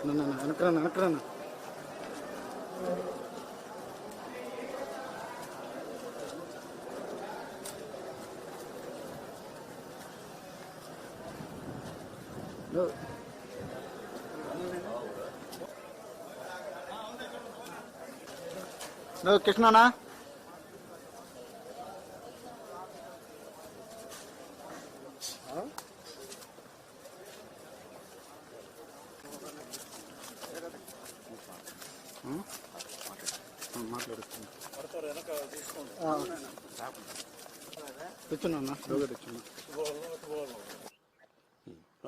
వెనకరానా కృష్ణనా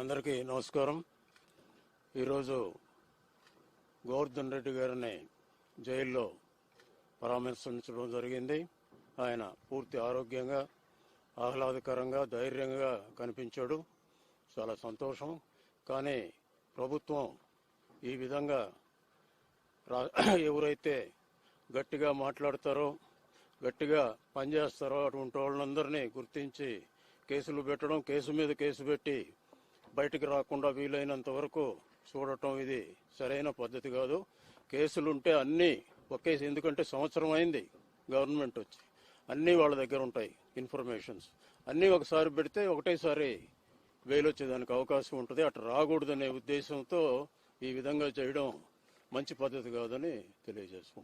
అందరికీ నమస్కారం. ఈరోజు గోవర్ధన్ రెడ్డి గారిని జైల్లో పరామర్శించడం జరిగింది. ఆయన పూర్తి ఆరోగ్యంగా, ఆహ్లాదకరంగా, ధైర్యంగా కనిపించాడు. చాలా సంతోషం. కానీ ప్రభుత్వం ఈ విధంగా ఎవరైతే గట్టిగా మాట్లాడతారో, గట్టిగా పనిచేస్తారో అటువంటి వాళ్ళందరినీ గుర్తించి కేసులు పెట్టడం, కేసు మీద కేసు పెట్టి బయటికి రాకుండా వీలైనంత వరకు చూడటం ఇది సరైన పద్ధతి కాదు. కేసులుంటే అన్నీ ఒకే, ఎందుకంటే సంవత్సరం అయింది గవర్నమెంట్ వచ్చి, అన్నీ వాళ్ళ దగ్గర ఉంటాయి ఇన్ఫర్మేషన్స్. అన్నీ ఒకసారి పెడితే ఒకటేసారి బెయిల్ వచ్చేదానికి అవకాశం ఉంటుంది. అటు రాకూడదనే ఉద్దేశంతో ఈ విధంగా చేయడం మంచి పద్ధతి కాదని తెలియజేసుకుంటాం.